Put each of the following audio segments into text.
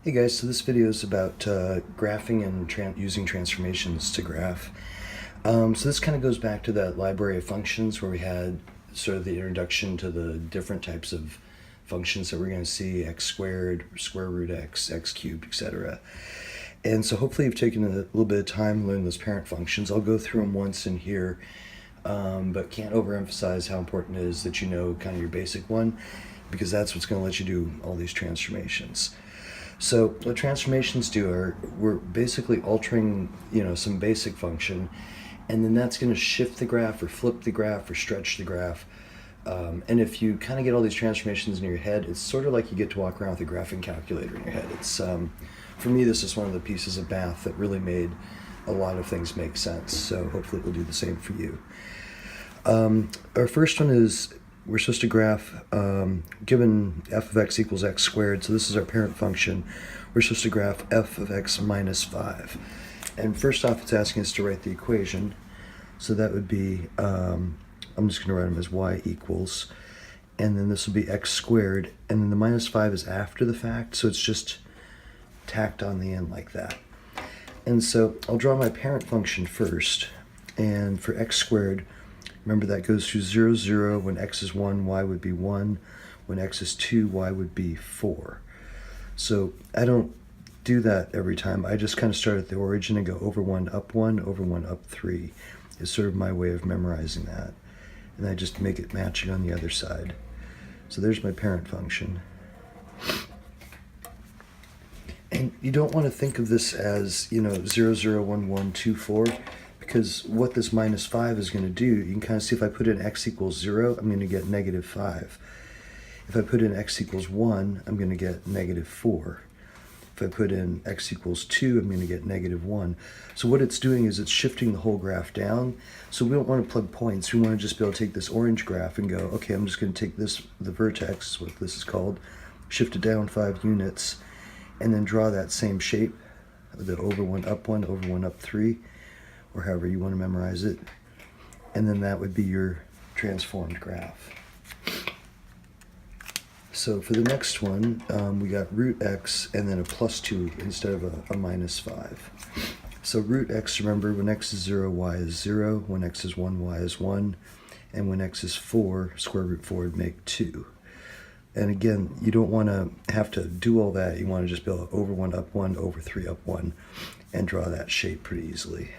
Hey guys, so this video is about graphing and using transformations to graph. So this kind of goes back to that library of functions where we had sort of the introduction to the different types of functions that we're going to see: x squared, square root x, x cubed, etc. And so hopefully you've taken a little bit of time to learn those parent functions. I'll go through them once in here, but can't overemphasize how important it is that you know kind of your basic one, because that's what's going to let you do all these transformations. So what transformations do are we're basically altering, some basic function, and then that's going to shift the graph or flip the graph or stretch the graph. And if you kind of get all these transformations in your head, it's sort of like you get to walk around with a graphing calculator in your head. It's for me, this is one of the pieces of math that really made a lot of things make sense. So hopefully it will do the same for you. Our first one is we're supposed to graph, given f of x equals x squared, so this is our parent function, we're supposed to graph f of x minus 5. And first off, it's asking us to write the equation. So that would be, I'm just going to write them as y equals, and then this will be x squared, and then the minus 5 is after the fact, so it's just tacked on the end like that. And so I'll draw my parent function first, and for x squared, remember that goes through 0, 0. When x is 1, y would be 1. When x is 2, y would be 4. So I don't do that every time. I just kind of start at the origin and go over 1, up 1, over 1, up 3. It's sort of my way of memorizing that. And I just make it matching on the other side. So there's my parent function. And you don't want to think of this as, 0, 0, 1, 1, 2, 4. Because what this minus 5 is going to do, you can kind of see if I put in x equals 0, I'm going to get negative 5. If I put in x equals 1, I'm going to get negative 4. If I put in x equals 2, I'm going to get negative 1. So what it's doing is it's shifting the whole graph down. So we don't want to plug points. We want to just be able to take this orange graph and go, okay, I'm just going to take this, the vertex, what this is called, shift it down 5 units, and then draw that same shape, the over 1, up 1, over 1, up 3. Or however you want to memorize it. And then that would be your transformed graph. So for the next one, we got root x and then a plus 2 instead of a minus 5. So root x, remember, when x is 0, y is 0. When x is 1, y is 1. And when x is 4, square root 4 would make 2. And again, you don't want to have to do all that. You want to just be able to over 1, up 1, over 3, up 1, and draw that shape pretty easily.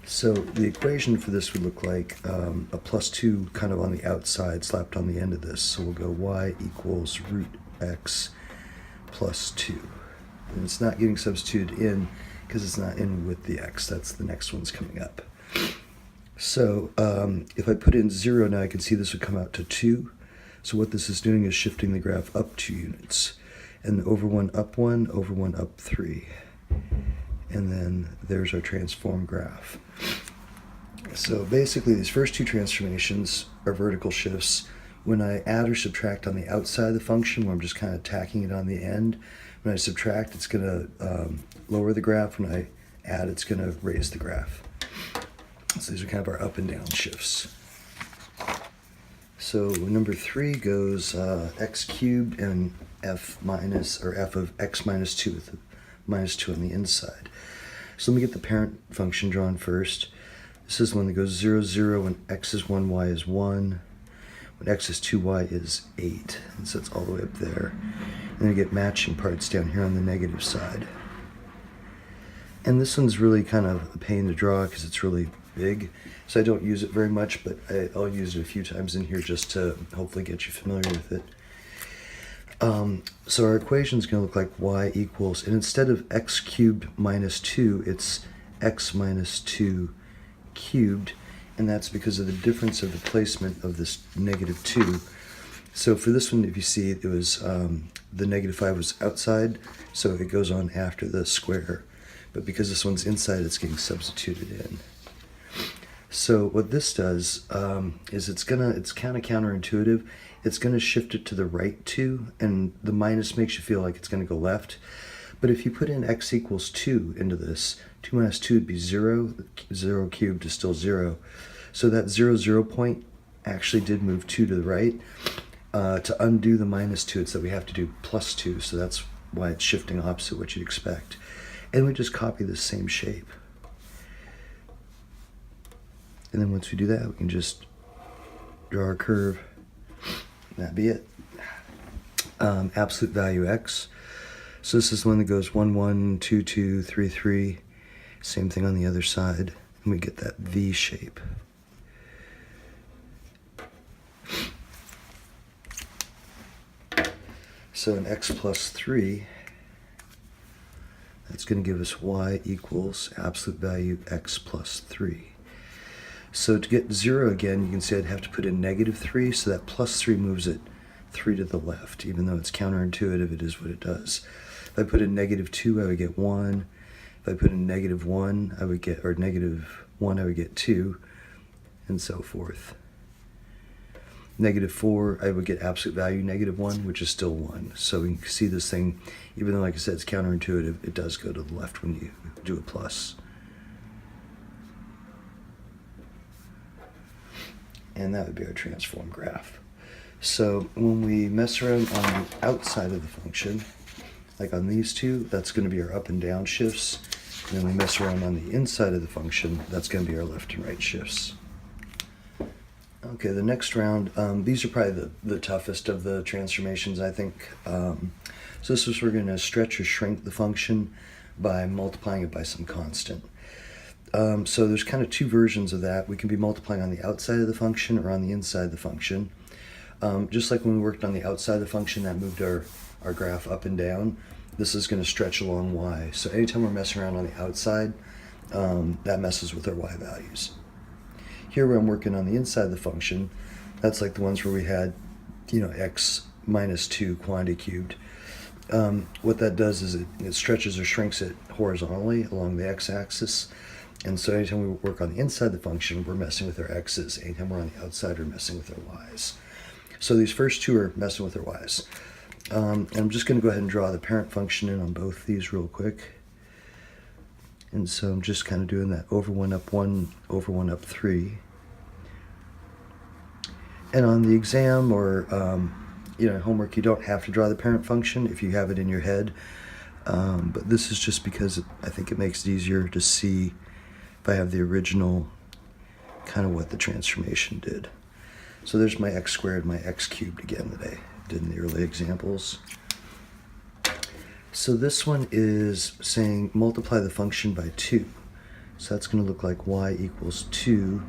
So the equation for this would look like a plus 2 kind of on the outside slapped on the end of this. So we'll go y equals root x plus 2. And it's not getting substituted in because it's not in with the x. That's the next one's coming up. So if I put in 0 now, I can see this would come out to 2. So what this is doing is shifting the graph up 2 units. And over 1, up 1, over 1, up 3. And then there's our transform graph. So basically these first two transformations are vertical shifts. When I add or subtract on the outside of the function, where I'm just kind of tacking it on the end, when I subtract, it's going to lower the graph. When I add, it's going to raise the graph. So these are kind of our up and down shifts. So number 3 goes x cubed and f minus, or f of x minus 2 with the minus 2 on the inside. So let me get the parent function drawn first. This is one that goes 0, 0 when x is 1, y is 1. When x is 2, y is 8. And so it's all the way up there. And then you get matching parts down here on the negative side. And this one's really kind of a pain to draw because it's really big. So I don't use it very much, but I'll use it a few times in here just to hopefully get you familiar with it. So our equation is going to look like y equals, and instead of x cubed minus 2, it's x minus 2 cubed, and that's because of the difference of the placement of this negative 2. So for this one, if you see, it was the negative 5 was outside, so it goes on after the square. But because this one's inside, it's getting substituted in. So what this does is it's kind of counterintuitive. It's going to shift it to the right 2, and the minus makes you feel like it's going to go left. But if you put in x equals 2 into this, 2 minus 2 would be 0. 0 cubed is still 0. So that 0, 0 point actually did move 2 to the right. To undo the minus 2, it's that we have to do plus 2. So that's why it's shifting opposite what you'd expect. And we just copy the same shape. And then once we do that, we can just draw our curve. That'd be it. Absolute value x. So this is the one that goes 1, 1, 2, 2, 3, 3. Same thing on the other side. And we get that V shape. So in x plus 3, that's going to give us y equals absolute value x plus 3. So to get 0 again, you can see I'd have to put in -3, so that plus 3 moves it 3 to the left. Even though it's counterintuitive, it is what it does. If I put in -2, I would get 1. If I put in -1, I would get, or -1, I would get 2, and so forth. -4, I would get absolute value -1, which is still 1. So we can see this thing, even though, like I said, it's counterintuitive, it does go to the left when you do a plus. And that would be our transform graph. So when we mess around on the outside of the function, like on these two, that's going to be our up and down shifts. And then we mess around on the inside of the function, that's going to be our left and right shifts. Okay, the next round, these are probably the toughest of the transformations, I think. So this is, we're going to stretch or shrink the function by multiplying it by some constant. So there's kind of two versions of that. We can be multiplying on the outside of the function or on the inside of the function. Just like when we worked on the outside of the function, that moved our graph up and down. This is going to stretch along y. So anytime we're messing around on the outside, that messes with our y values. Here where I'm working on the inside of the function, that's like the ones where we had, x minus 2 quantity cubed. What that does is it stretches or shrinks it horizontally along the x-axis. And so anytime we work on the inside of the function, we're messing with our x's. Anytime we're on the outside, we're messing with our y's. So these first two are messing with our y's. And I'm just going to go ahead and draw the parent function in on both these real quick. And so I'm just kind of doing that over 1 up 1, over 1 up 3. And on the exam or homework, you don't have to draw the parent function if you have it in your head. But this is just because I think it makes it easier to see if I have the original, kind of what the transformation did. So there's my x squared, my x cubed again that I did in the early examples. So this one is saying multiply the function by 2. So that's going to look like y equals 2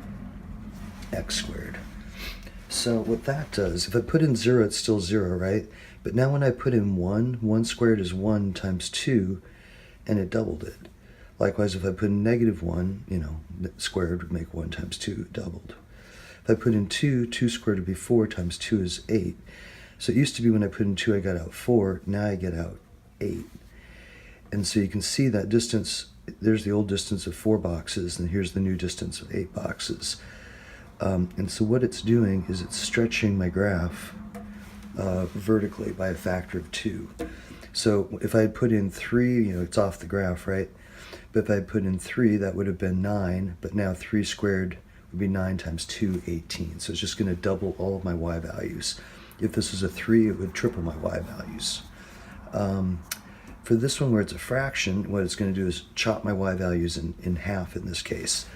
x squared. So what that does, if I put in 0, it's still 0, right? But now when I put in 1, 1 squared is 1 times 2, and it doubled it. Likewise, if I put in -1, squared would make 1 times 2, it doubled. If I put in 2, 2 squared would be 4 times 2 is 8. So it used to be when I put in 2, I got out 4. Now I get out 8. And so you can see that distance, there's the old distance of 4 boxes, and here's the new distance of 8 boxes. And so what it's doing is it's stretching my graph vertically by a factor of 2. So if I had put in 3, it's off the graph, right? But if I had put in 3, that would have been 9, but now 3 squared would be 9 times 2, 18. So it's just going to double all of my y values. If this was a 3, it would triple my y values. For this one where it's a fraction, what it's going to do is chop my y values in half in this case.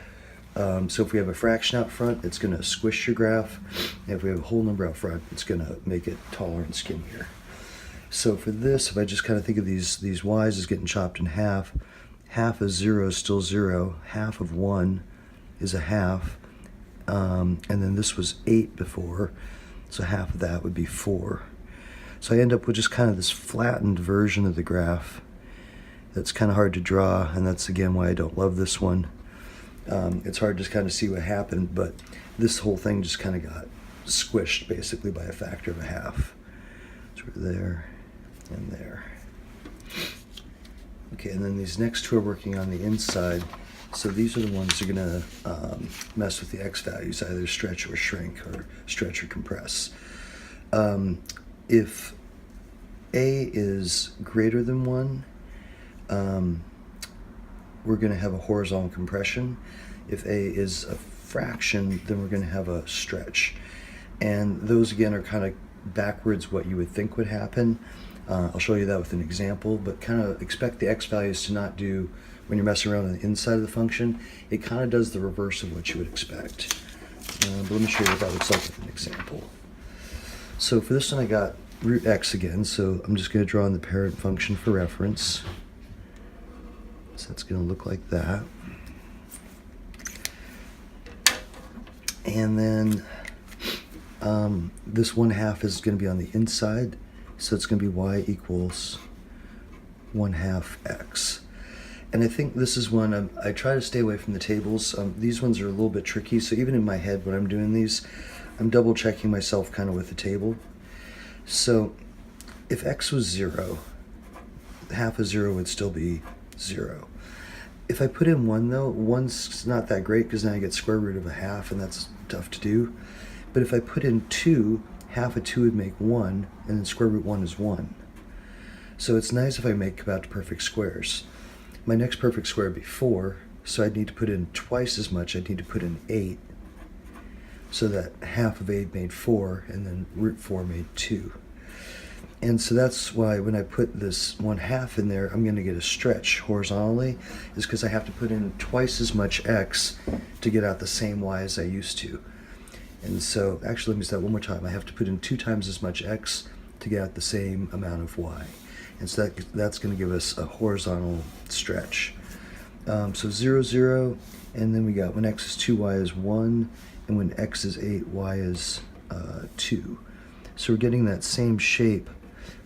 So if we have a fraction out front, it's going to squish your graph. And if we have a whole number out front, it's going to make it taller and skinnier. So for this, if I just kind of think of these y's as getting chopped in half, half of 0 is still 0, half of 1 is a half, and then this was 8 before, so half of that would be 4. So I end up with just kind of this flattened version of the graph that's kind of hard to draw, and that's again why I don't love this one. It's hard to kind of see what happened, but this whole thing just kind of got squished basically by a factor of a half. So we're there and there. Okay, and then these next two are working on the inside. So these are the ones that are going to mess with the x values, either stretch or shrink, or stretch or compress. If a is greater than 1, we're going to have a horizontal compression. If a is a fraction, then we're going to have a stretch. And those again are kind of backwards what you would think would happen. I'll show you that with an example, but kind of expect the x values to not do, when you're messing around on the inside of the function, it kind of does the reverse of what you would expect. But let me show you what that looks like with an example. So for this one I got root x again, so I'm just going to draw in the parent function for reference. So that's going to look like that. And then this 1/2 is going to be on the inside, so it's going to be y equals 1/2 x. And I think this is one I try to stay away from the tables. These ones are a little bit tricky, so even in my head when I'm doing these, I'm double checking myself kind of with the table. So if x was 0, half of 0 would still be 0. If I put in 1 though, 1's not that great because now I get square root of a half, and that's tough to do. But if I put in 2, half of 2 would make 1, and then square root 1 is 1. So it's nice if I make about perfect squares. My next perfect square would be 4, so I'd need to put in twice as much. I'd need to put in 8, so that half of 8 made 4, and then root 4 made 2. And so that's why when I put this 1/2 in there, I'm going to get a stretch horizontally, is because I have to put in twice as much x to get out the same y as I used to. And so, actually, let me say that one more time. I have to put in 2 times as much x to get out the same amount of y. And so that's going to give us a horizontal stretch. So 0, 0, and then we got when x is 2, y is 1, and when x is 8, y is 2. So we're getting that same shape,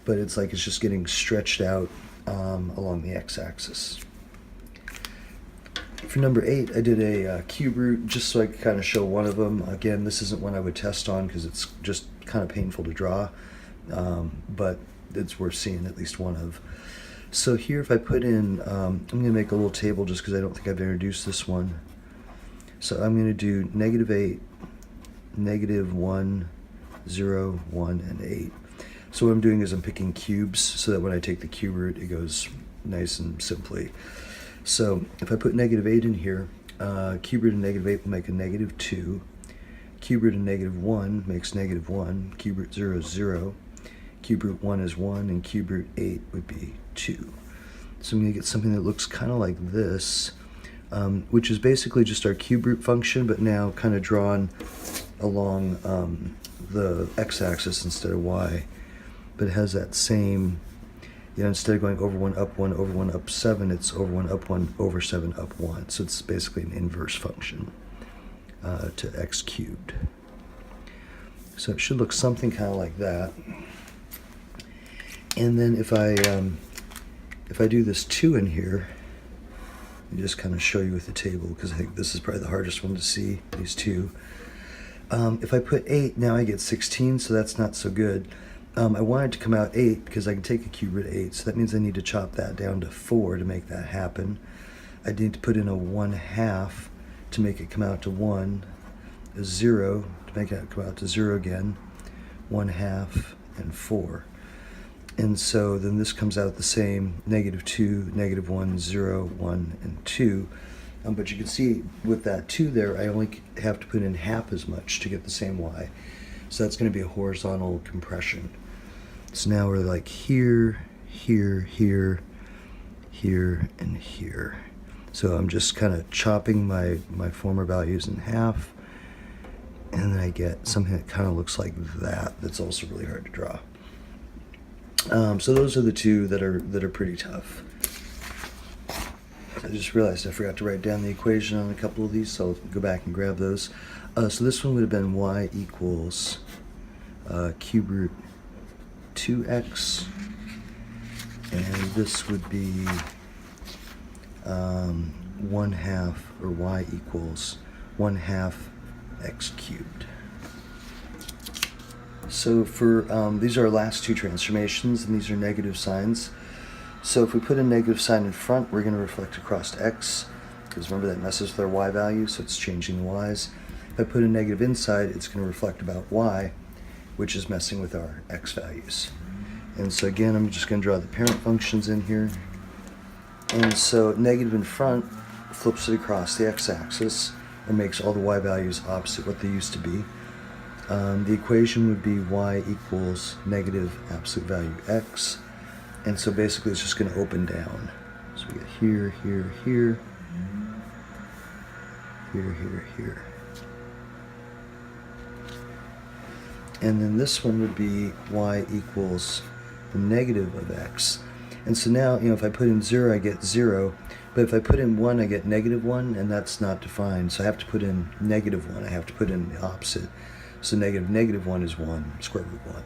but it's like it's just getting stretched out along the x-axis. For number 8, I did a cube root just so I could kind of show one of them. Again, this isn't one I would test on because it's just kind of painful to draw, but it's worth seeing at least one of. So here if I put in, I'm going to make a little table just because I don't think I've introduced this one. So I'm going to do -8, -1, 0, 1, and 8. So what I'm doing is I'm picking cubes so that when I take the cube root, it goes nice and simply. So if I put -8 in here, cube root of -8 will make a -2. Cube root of -1 makes -1. Cube root 0 is 0. Cube root 1 is 1, and cube root 8 would be 2. So I'm going to get something that looks kind of like this, which is basically just our cube root function, but now kind of drawn along the x-axis instead of y. But it has that same, instead of going over 1, up 1, over 1, up 7, it's over 1, up 1, over 7, up 1. So it's basically an inverse function to x cubed. So it should look something kind of like that. And then if I do this 2 in here, let me just kind of show you with the table because I think this is probably the hardest one to see, these 2. If I put 8, now I get 16, so that's not so good. I want it to come out 8 because I can take a cube root of 8, so that means I need to chop that down to 4 to make that happen. I need to put in a 1/2 to make it come out to 1, a 0 to make it come out to 0 again, 1/2, and 4. And so then this comes out the same, -2, -1, 0, 1, and 2. But you can see with that 2 there, I only have to put in half as much to get the same y. So that's going to be a horizontal compression. So now we're like here, here, here, here, and here. So I'm just kind of chopping my former values in half, and then I get something that kind of looks like that. That's also really hard to draw. So those are the 2 that are pretty tough. I just realized I forgot to write down the equation on a couple of these, so I'll go back and grab those. So this one would have been y equals cube root 2x, and this would be 1/2, or y equals 1/2 x cubed. So for these are our last 2 transformations, and these are negative signs. So if we put a negative sign in front, we're going to reflect across x, because remember that messes with our y value, so it's changing the y's. If I put a negative inside, it's going to reflect about y, which is messing with our x values. And so again, I'm just going to draw the parent functions in here. And so negative in front flips it across the x-axis, or makes all the y values opposite what they used to be. The equation would be y equals negative absolute value x And so basically it's just going to open down. So we get here, here, here, here, here, here. And then this one would be y equals the negative of x. And so now, you know, if I put in 0, I get 0. But if I put in 1, I get negative 1, and that's not defined. So I have to put in negative 1. I have to put in the opposite. So negative 1 is 1. Square root 1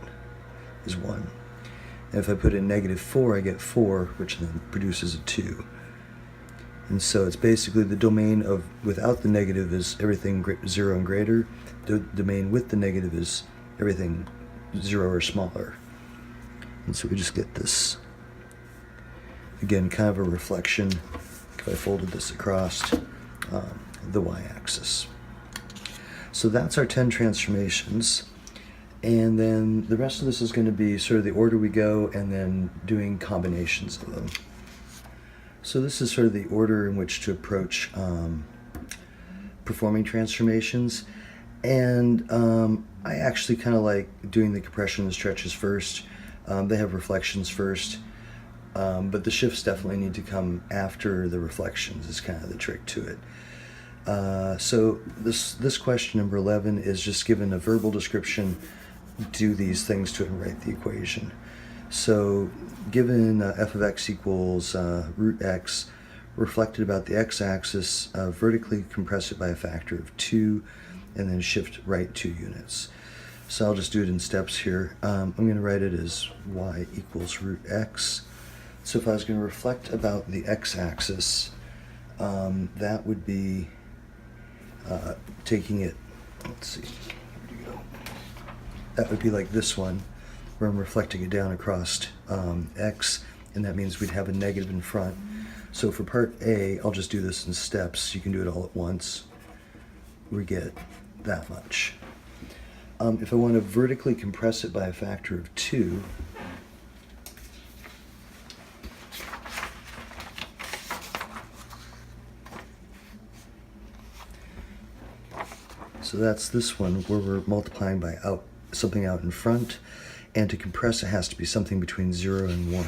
is 1. And if I put in negative 4, I get 4, which then produces a 2. And so it's basically the domain of without the negative is everything 0 and greater. The domain with the negative is everything 0 or smaller. And so we just get this, again, kind of a reflection if I folded this across the y-axis. So that's our 10 transformations. And then the rest of this is going to be sort of the order we go and then doing combinations of them. So this is sort of the order in which to approach performing transformations. And I actually kind of like doing the compression and stretches first. They have reflections first. But the shifts definitely need to come after the reflections is kind of the trick to it. So this question, number 11, is just given a verbal description, do these things to it and write the equation. So given f of x equals root x, reflected about the x-axis, vertically compress it by a factor of 2, and then shift right 2 units. So I'll just do it in steps here. I'm going to write it as y equals root x. So if I was going to reflect about the x-axis, that would be taking it, let's see, where'd you go? That would be like this one, where I'm reflecting it down across x, and that means we'd have a negative in front. So for part A, I'll just do this in steps. You can do it all at once. We get that much. If I want to vertically compress it by a factor of 2, so that's this one where we're multiplying by something out in front, and to compress it has to be something between 0 and 1.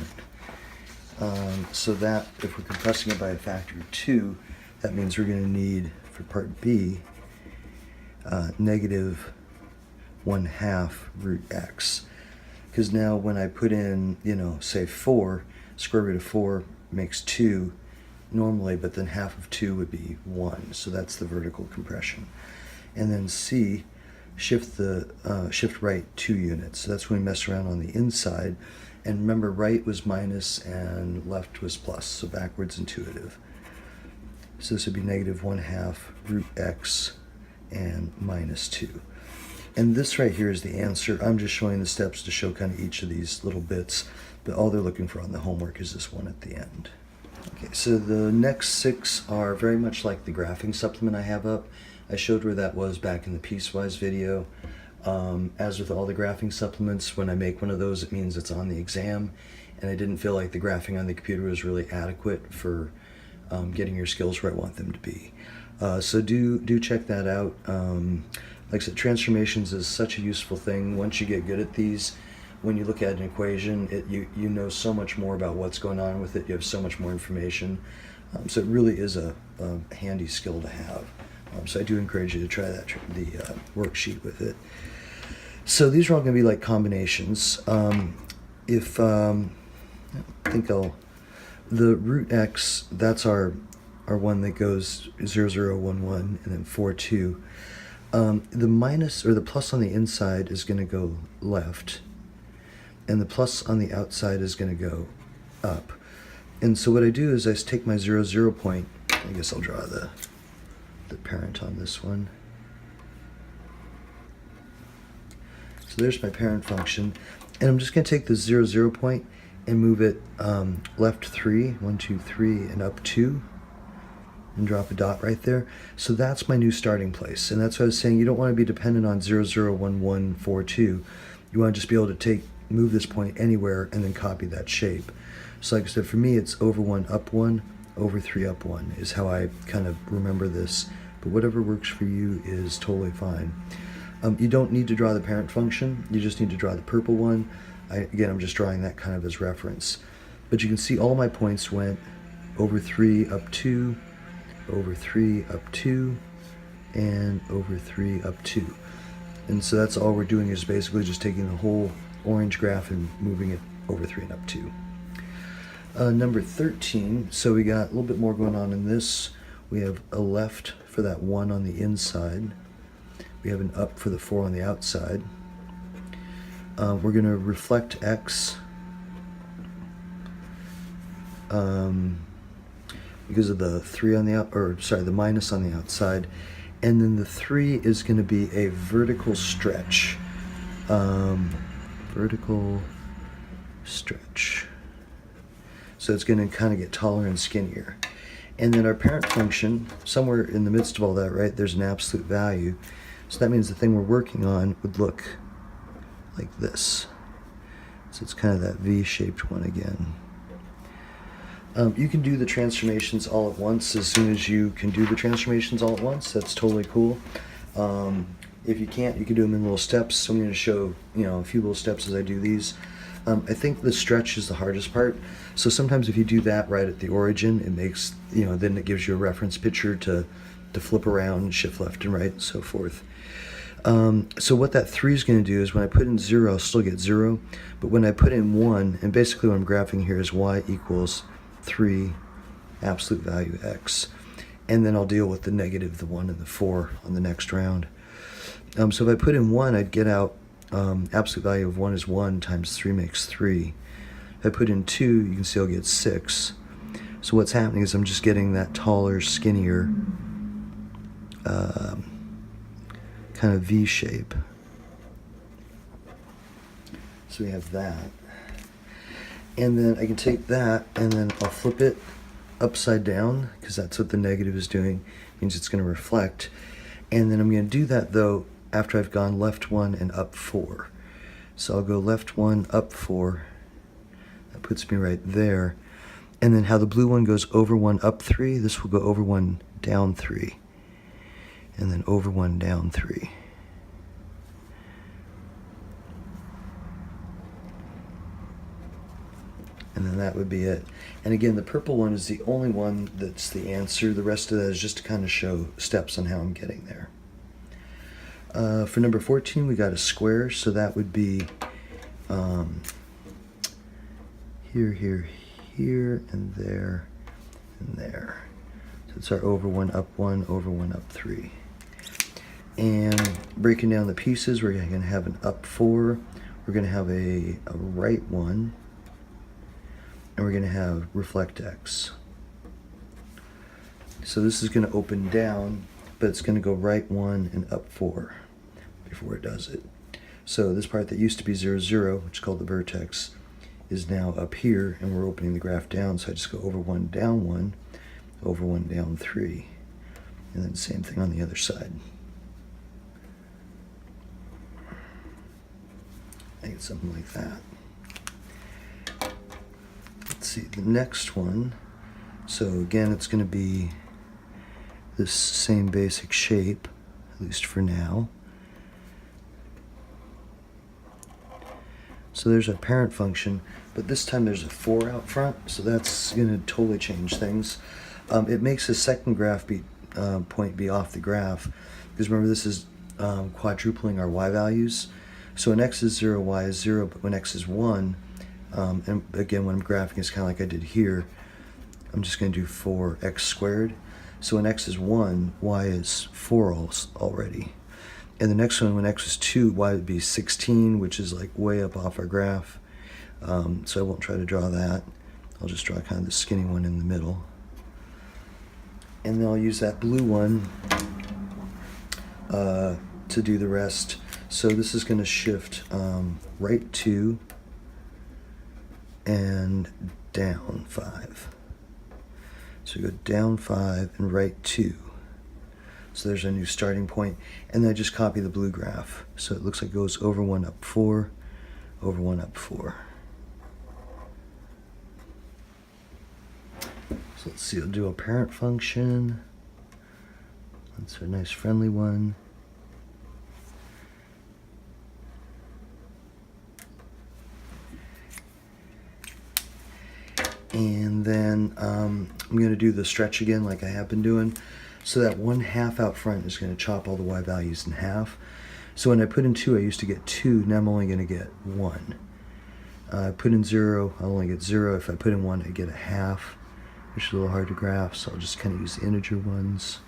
So that, if we're compressing it by a factor of 2, that means we're going to need, for part B, negative 1/2 root x. Because now when I put in, you know, say 4, square root of 4 makes 2 normally, but then half of 2 would be 1. So that's the vertical compression. And then C, shift right 2 units. So that's when we mess around on the inside. And remember, right was minus and left was plus, so backwards intuitive. So this would be negative 1/2 root x and minus 2. And this right here is the answer. I'm just showing the steps to show kind of each of these little bits, but all they're looking for on the homework is this one at the end. Okay, so the next 6 are very much like the graphing supplement I have up. I showed where that was back in the piecewise video. As with all the graphing supplements, when I make one of those, it means it's on the exam, and I didn't feel like the graphing on the computer was really adequate for getting your skills where I want them to be. So do check that out. Like I said, transformations is such a useful thing. Once you get good at these, when you look at an equation, you know so much more about what's going on with it. You have so much more information. So it really is a handy skill to have. So I do encourage you to try the worksheet with it. So these are all going to be like combinations. I think the root x, that's our one that goes 0, 0, 1, 1, and then 4, 2. The minus or the plus on the inside is going to go left, and the plus on the outside is going to go up. And so what I do is I take my 0, 0 point. I guess I'll draw the parent on this one. So there's my parent function, and I'm just going to take the 0, 0 point and move it left 3, 1, 2, 3, and up 2, and drop a dot right there. So that's my new starting place, and that's what I was saying. You don't want to be dependent on 0, 0, 1, 1, 4, 2. You want to just be able to move this point anywhere and then copy that shape. So like I said, for me, it's over 1, up 1, over 3, up 1 is how I kind of remember this. But whatever works for you is totally fine. You don't need to draw the parent function. You just need to draw the purple one. Again, I'm just drawing that kind of as reference. But you can see all my points went over 3 up 2, over 3 up 2, and over 3 up 2. And so that's all we're doing, is basically just taking the whole orange graph and moving it over 3 and up 2. Number 13, so we got a little bit more going on in this. We have a left for that 1 on the inside. We have an up for the 4 on the outside. We're going to reflect X because of the 3 on the the minus on the outside. And then the 3 is going to be a vertical stretch. Vertical stretch. So it's going to kind of get taller and skinnier. And then our parent function, somewhere in the midst of all that, right, there's an absolute value. So that means the thing we're working on would look like this. So it's kind of that V-shaped one again. You can do the transformations all at once as soon as you can do the transformations all at once. That's totally cool. If you can't, you can do them in little steps. So I'm going to show, a few little steps as I do these. I think the stretch is the hardest part. So sometimes if you do that right at the origin, it makes, then it gives you a reference picture to flip around, shift left and right, and so forth. So what that 3 is going to do is when I put in 0, I'll still get 0. But when I put in 1, and basically what I'm graphing here is y equals 3 absolute value x. And then I'll deal with the negative, the 1, and the 4 on the next round. So if I put in 1, I'd get out absolute value of 1 is 1 times 3 makes 3. If I put in 2, you can see I'll get 6. So what's happening is I'm just getting that taller, skinnier kind of V shape. So we have that. And then I can take that and then I'll flip it upside down, because that's what the negative is doing. It means it's going to reflect. And then I'm going to do that though after I've gone left 1 and up 4. So I'll go left 1, up 4. That puts me right there. And then how the blue one goes over 1, up 3, this will go over 1, down 3. And then over 1, down 3. And then that would be it. And again, the purple one is the only one that's the answer. The rest of that is just to kind of show steps on how I'm getting there. For number 14, we got a square, so that would be here, here, here, and there, and there. So it's our over 1, up 1, over 1, up 3. And breaking down the pieces, we're going to have an up 4, we're going to have a right 1, and we're going to have reflect X. So this is going to open down, but it's going to go right 1 and up 4 before it does it. So this part that used to be 0, 0, which is called the vertex, is now up here, and we're opening the graph down. So I just go over 1, down 1, over 1, down 3, and then same thing on the other side. I think it's something like that. Let's see, the next one. So again, it's going to be this same basic shape, at least for now. So there's a parent function, but this time there's a 4 out front, so that's going to totally change things. It makes the second graph point be off the graph, because remember this is quadrupling our y values. So when x is 0, y is 0, but when x is 1, and again when I'm graphing it's kind of like I did here, I'm just going to do 4x squared. So when x is 1, y is 4 already. And the next one, when x is 2, y would be 16, which is like way up off our graph. So I won't try to draw that. I'll just draw kind of the skinny one in the middle. And then I'll use that blue one to do the rest. So this is going to shift right 2 and down 5. So go down 5 and right 2. So there's a new starting point. And then I just copy the blue graph. So it looks like it goes over 1, up 4, over 1, up 4. So let's see, I'll do a parent function. That's a nice friendly one. And then I'm going to do the stretch again like I have been doing. So that 1/2 out front is going to chop all the y values in half. So when I put in 2, I used to get 2, now I'm only going to get 1. I put in 0, I'll only get 0. If I put in 1, I get a half, which is a little hard to graph, so I'll just kind of use the integer ones.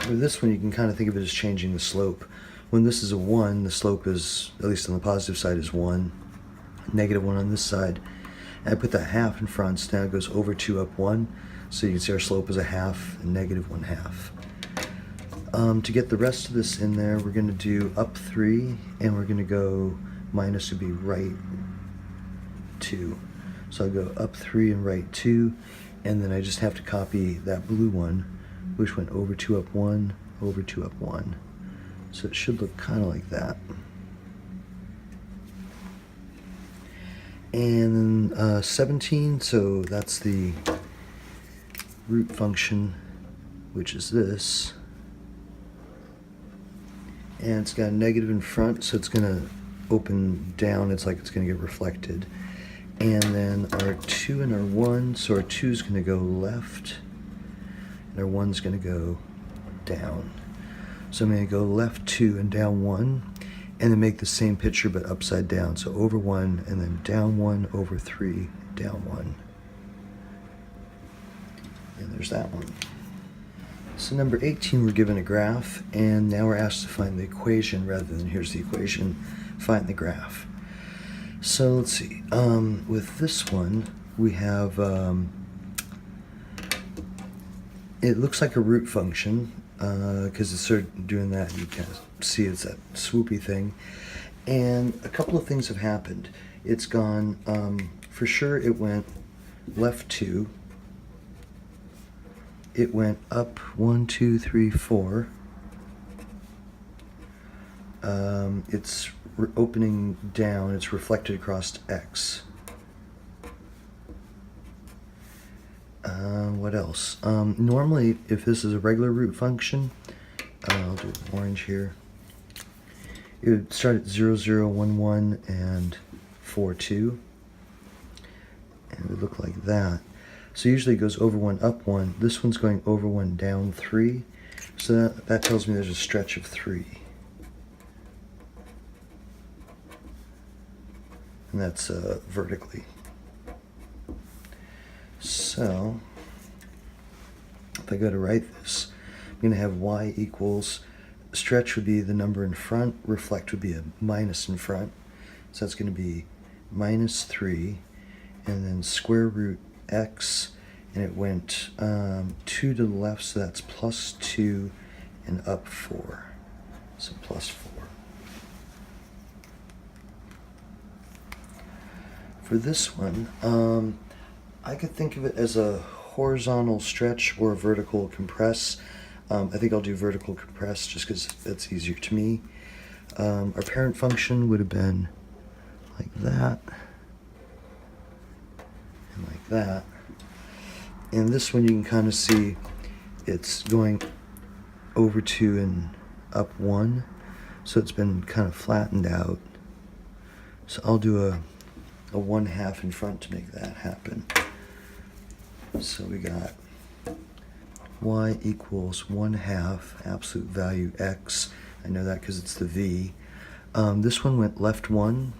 With this one, you can kind of think of it as changing the slope. When this is a 1, the slope is, at least on the positive side, is 1. -1 on this side. And I put that half in front, so now it goes over 2 up 1. So you can see our slope is a half and -1/2. To get the rest of this in there, we're going to do up 3, and we're going to go minus would be right 2. So I'll go up 3 and right 2, and then I just have to copy that blue one, which went over 2 up 1, over 2 up 1. So it should look kind of like that. And then 17, so that's the root function, which is this. And it's got a negative in front, so it's going to open down. It's like it's going to get reflected. And then our 2 and our 1, so our 2 is going to go left, and our 1's going to go down. So I'm going to go left 2 and down 1, and then make the same picture but upside down. So over 1, and then down 1, over 3, down 1. And there's that one. So number 18, we're given a graph, and now we're asked to find the equation rather than here's the equation, find the graph. So let's see, with this one, we have, it looks like a root function, because it's sort of doing that, you kind of see it's that swoopy thing. And a couple of things have happened. It's gone, for sure it went left 2, it went up 1, 2, 3, 4. It's opening down, it's reflected across X. What else? Normally, if this is a regular root function, I'll do orange here. It would start at 0, 0, 1, 1, and 4, 2. And it would look like that. So usually it goes over 1, up 1. This one's going over 1, down 3. So that tells me there's a stretch of 3. And that's vertically. So if I go to write this, I'm going to have y equals, stretch would be the number in front, reflect would be a minus in front. So that's going to be -3, and then square root x, and it went 2 to the left, so that's +2, and up 4, so +4. For this one, I could think of it as a horizontal stretch or a vertical compress. I think I'll do vertical compress just because that's easier to me. Our parent function would have been like that, and like that. And this one you can kind of see it's going over 2 and up 1, so it's been kind of flattened out. So I'll do a 1/2 in front to make that happen. So we got y equals 1/2 absolute value x. I know that because it's the v. This one went left 1,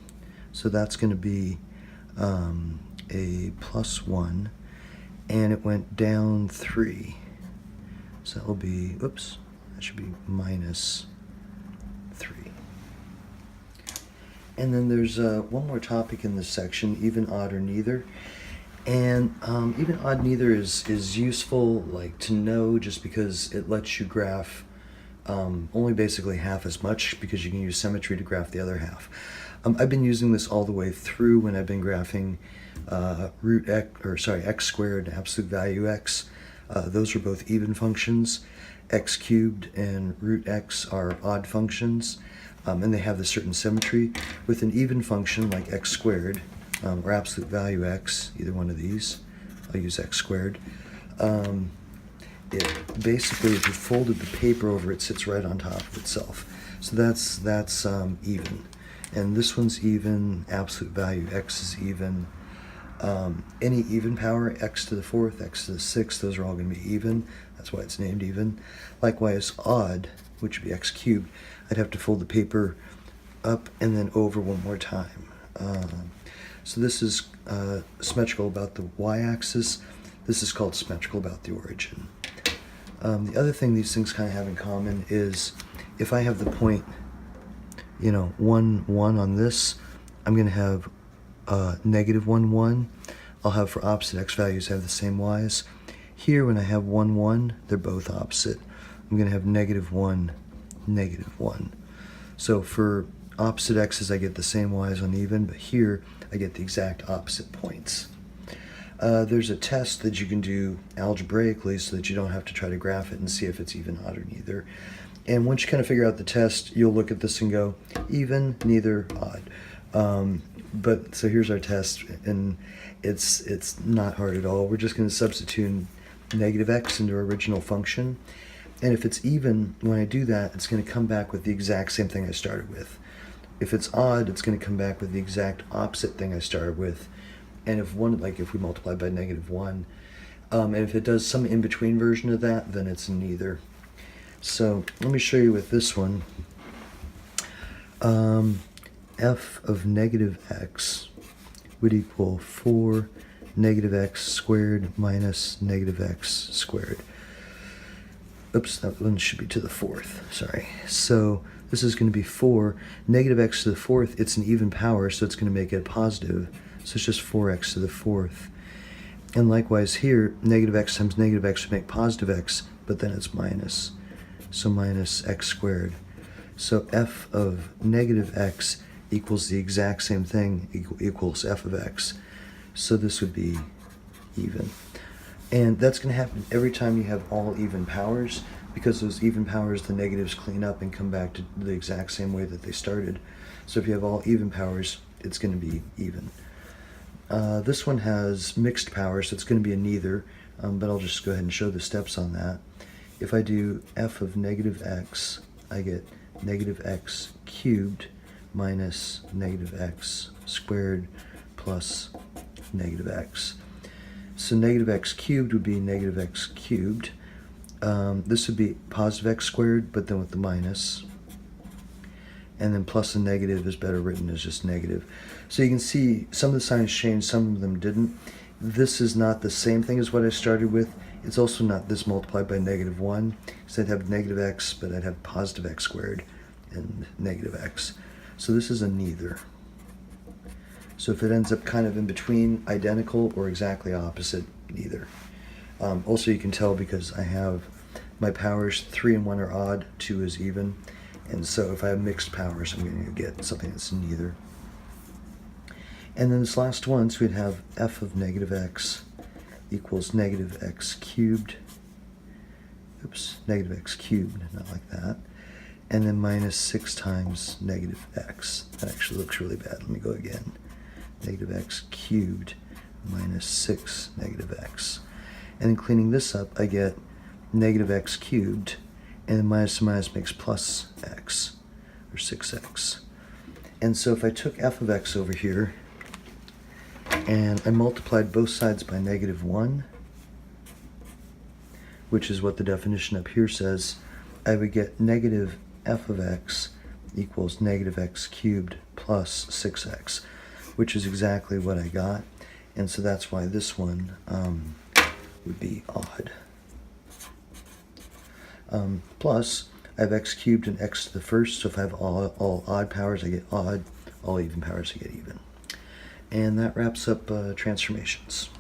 so that's going to be a +1, and it went down 3. So that will be, oops, that should be -3. And then there's one more topic in this section, even, odd, or neither. And even, odd, neither is useful, like, to know, just because it lets you graph only basically half as much, because you can use symmetry to graph the other half. I've been using this all the way through when I've been graphing x squared and absolute value x. Those are both even functions. X cubed and root x are odd functions. And they have this certain symmetry. With an even function like x squared, or absolute value x, either one of these, I'll use x squared, it basically, if you folded the paper over, it sits right on top of itself. So that's even. And this one's even, absolute value x is even. Any even power, x to the fourth, x to the sixth, those are all going to be even. That's why it's named even. Likewise, odd, which would be x cubed, I'd have to fold the paper up and then over one more time. So this is symmetrical about the y-axis. This is called symmetrical about the origin. The other thing these things kind of have in common is if I have the point, 1, 1 on this, I'm going to have negative 1, 1. I'll have for opposite x values have the same y's. Here, when I have 1, 1, they're both opposite. I'm going to have negative 1, negative 1. So for opposite x's, I get the same y's on even, but here I get the exact opposite points. There's a test that you can do algebraically so that you don't have to try to graph it and see if it's even, odd, or neither. And once you kind of figure out the test, you'll look at this and go, even, neither, odd. But so here's our test, and it's not hard at all. We're just going to substitute negative x into our original function. And if it's even, when I do that, it's going to come back with the exact same thing I started with. If it's odd, it's going to come back with the exact opposite thing I started with. And if we multiply by negative 1, and if it does some in-between version of that, then it's neither. So let me show you with this one. F of negative x would equal 4 negative x squared minus negative x squared. Oops, that one should be to the fourth, sorry. So this is going to be 4 negative x to the fourth. It's an even power, so it's going to make it positive. So it's just 4x to the fourth. And likewise here, negative x times negative x would make positive x, but then it's minus. So minus x squared. So f of negative x equals the exact same thing, equals f of x. So this would be even. And that's going to happen every time you have all even powers, because those even powers, the negatives clean up and come back to the exact same way that they started. So if you have all even powers, it's going to be even. This one has mixed powers, so it's going to be a neither, but I'll just go ahead and show the steps on that. If I do f of negative x, I get negative x cubed minus negative x squared plus negative x. So negative x cubed would be negative x cubed. This would be positive x squared, but then with the minus. And then plus and negative is better written as just negative. So you can see some of the signs changed, some of them didn't. This is not the same thing as what I started with. It's also not this multiplied by negative 1. So I'd have negative x, but I'd have positive x squared and negative x. So this is a neither. So if it ends up kind of in between, identical or exactly opposite, neither. Also you can tell because I have my powers, 3 and 1 are odd, 2 is even. And so if I have mixed powers, I'm going to get something that's neither. And then this last one, so we'd have f of negative x equals negative x cubed. Oops, negative x cubed, not like that. And then minus 6 times negative x. That actually looks really bad. Let me go again. Negative x cubed minus 6 negative x. And then cleaning this up, I get negative x cubed, and then minus to minus makes plus x, or 6x. And so if I took f of x over here, and I multiplied both sides by negative 1, which is what the definition up here says, I would get negative f of x equals negative x cubed plus 6x, which is exactly what I got. And so that's why this one would be odd. Plus, I have x cubed and x to the first, so if I have all odd powers, I get odd, all even powers, I get even. And that wraps up transformations.